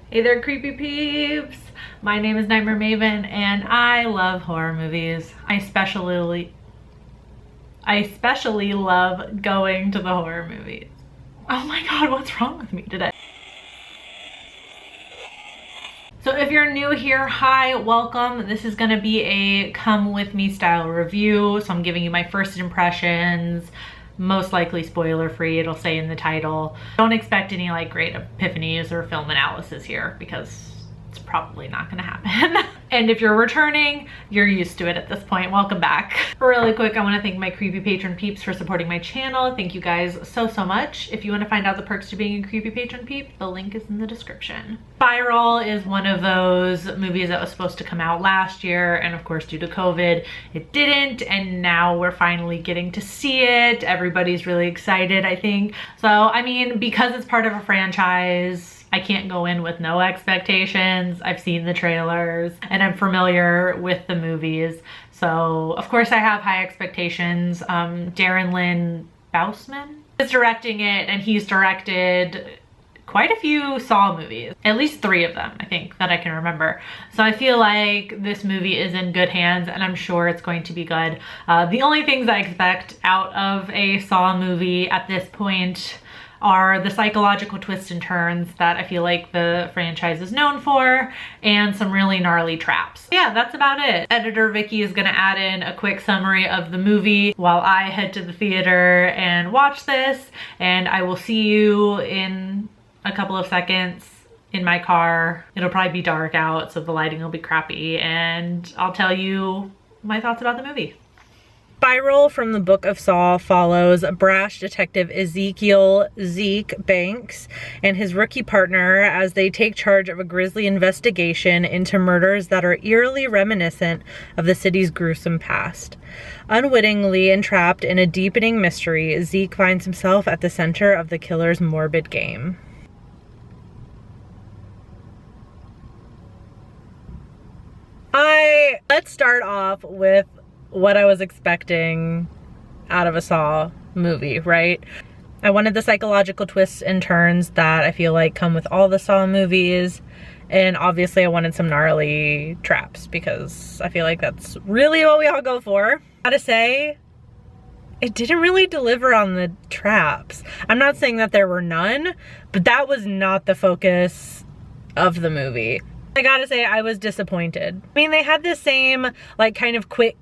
Hey there, creepy peeps. My name is Nightmare Maven and I love horror movies. I especially love going to the horror movies. Oh my god, what's wrong with me today? So if you're new here, hi, welcome. This is gonna be a come with me style review. So I'm giving you my first impressions, most likely spoiler free, it'll say in the title. Don't expect any like great epiphanies or film analysis here because it's probably not gonna happen. And if you're returning, you're used to it at this point. Welcome back. Really quick, I wanna thank my creepy patron peeps for supporting my channel. Thank you guys so much. If you wanna find out the perks to being a creepy patron peep, the link is in the description. Spiral is one of those movies that was supposed to come out last year, and of course due to COVID, it didn't, and now we're finally getting to see it. Everybody's really excited, I think. So, I mean, because it's part of a franchise, I can't go in with no expectations. I've seen the trailers and I'm familiar with the movies. So of course I have high expectations. Darren Lynn Bousman is directing it, and he's directed quite a few Saw movies, at least 3 of them, I think, that I can remember. So I feel like this movie is in good hands and I'm sure it's going to be good. The only things I expect out of a Saw movie at this point are the psychological twists and turns that I feel like the franchise is known for, and some really gnarly traps. Yeah, that's about it. Editor Vicky is gonna add in a quick summary of the movie while I head to the theater and watch this, and I will see you in a couple of seconds in my car. It'll probably be dark out, so the lighting will be crappy, and I'll tell you my thoughts about the movie. Spiral from the Book of Saw follows brash detective Ezekiel "Zeke" Banks and his rookie partner as they take charge of a grisly investigation into murders that are eerily reminiscent of the city's gruesome past. Unwittingly entrapped in a deepening mystery, Zeke finds himself at the center of the killer's morbid game. Let's start off with what I was expecting out of a Saw movie, right? I wanted the psychological twists and turns that I feel like come with all the Saw movies, and obviously I wanted some gnarly traps because I feel like that's really what we all go for. Gotta say, it didn't really deliver on the traps. I'm not saying that there were none, but that was not the focus of the movie. I gotta say, I was disappointed. I mean, they had the same like kind of quick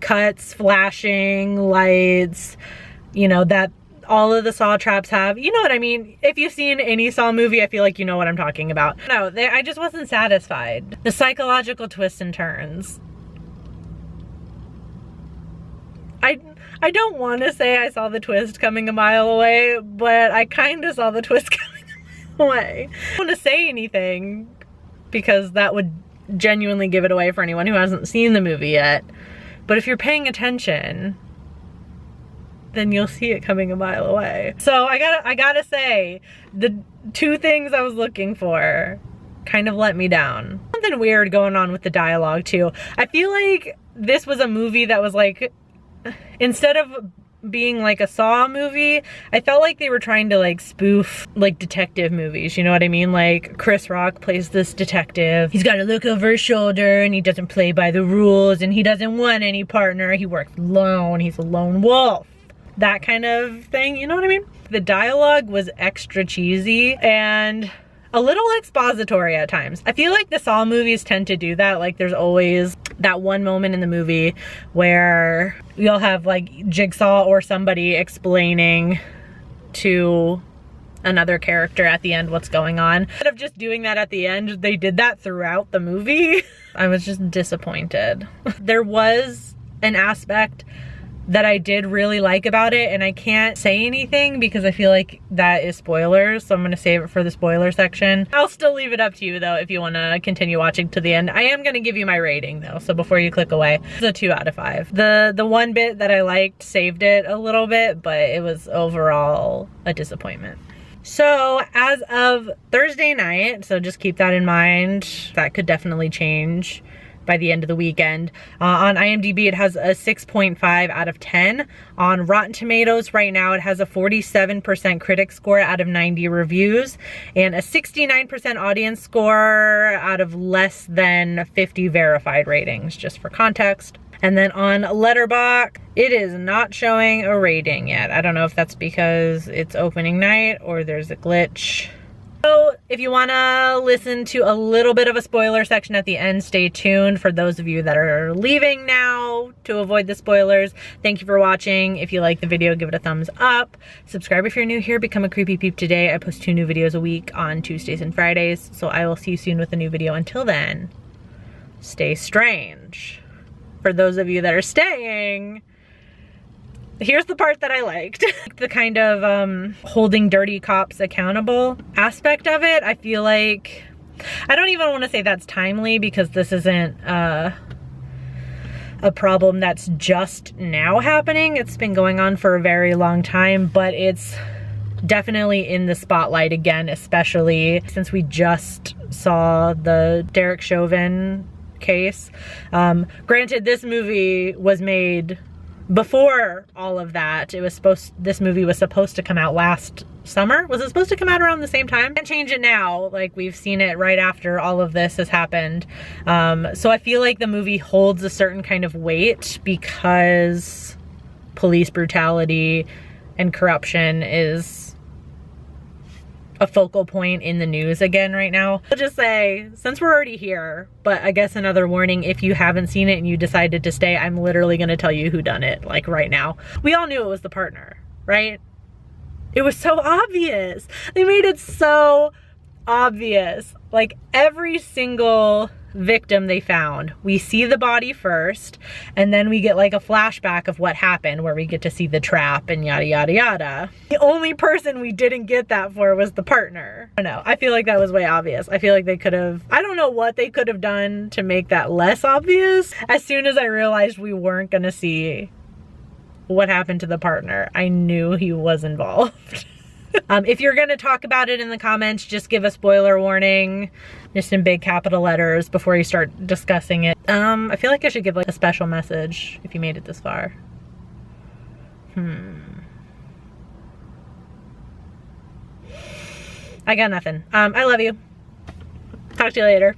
cuts, flashing lights, you know, that all of the Saw traps have. You know what I mean? If you've seen any Saw movie, I feel like you know what I'm talking about. No, I just wasn't satisfied. The psychological twists and turns. I don't want to say I saw the twist coming a mile away, but I kind of saw the twist coming a mile away. I don't want to say anything because that would genuinely give it away for anyone who hasn't seen the movie yet. But if you're paying attention, then you'll see it coming a mile away. So I gotta say, the 2 things I was looking for kind of let me down. Something weird going on with the dialogue too. I feel like this was a movie that was like, instead of being like a Saw movie, I felt like they were trying to like spoof like detective movies, you know what I mean? Like Chris Rock plays this detective. He's got to look over his shoulder and he doesn't play by the rules and he doesn't want any partner. He works alone. He's a lone wolf. That kind of thing, you know what I mean? The dialogue was extra cheesy and a little expository at times. I feel like the Saw movies tend to do that. Like there's always that one moment in the movie where you'll have like Jigsaw or somebody explaining to another character at the end what's going on. Instead of just doing that at the end, they did that throughout the movie. I was just disappointed. There was an aspect that I did really like about it, and I can't say anything because I feel like that is spoilers, so I'm gonna save it for the spoiler section. I'll still leave it up to you though if you wanna continue watching to the end. I am gonna give you my rating though, so before you click away. It's a 2 out of 5. The one bit that I liked saved it a little bit, but it was overall a disappointment. So as of Thursday night, so just keep that in mind, that could definitely change by the end of the weekend. On IMDb, it has a 6.5 out of 10. On Rotten Tomatoes right now, it has a 47% critic score out of 90 reviews and a 69% audience score out of less than 50 verified ratings, just for context. And then on Letterboxd, it is not showing a rating yet. I don't know if that's because it's opening night or there's a glitch. So if you want to listen to a little bit of a spoiler section at the end, stay tuned. For those of you that are leaving now to avoid the spoilers, thank you for watching. If you like the video, give it a thumbs up. Subscribe if you're new here. Become a Creepy Peep today. I post 2 new videos a week on Tuesdays and Fridays. So I will see you soon with a new video. Until then, stay strange. For those of you that are staying, here's the part that I liked. The kind of holding dirty cops accountable aspect of it. I feel like, I don't even want to say that's timely because this isn't a problem that's just now happening. It's been going on for a very long time, but it's definitely in the spotlight again, especially since we just saw the Derek Chauvin case. Granted, this movie was made before all of that. This movie was supposed to come out last summer. Was it supposed to come out around the same time? Can't change it now. Like, we've seen it right after all of this has happened. So I feel like the movie holds a certain kind of weight because police brutality and corruption is a focal point in the news again right now. I'll just say, since we're already here, but I guess another warning, if you haven't seen it and you decided to stay, I'm literally gonna tell you who done it, like right now. We all knew it was the partner, right? It was so obvious. They made it so obvious. Like, every single victim they found, we see the body first, and then we get like a flashback of what happened where we get to see the trap and yada yada yada. The only person we didn't get that for was the partner. I don't know, I feel like that was way obvious. I feel like they could have, I don't know what they could have done to make that less obvious. As soon as I realized we weren't gonna see what happened to the partner, I knew he was involved. If you're gonna talk about it in the comments, just give a spoiler warning, just in big capital letters before you start discussing it. I feel like I should give like a special message if you made it this far. I got nothing. I love you. Talk to you later.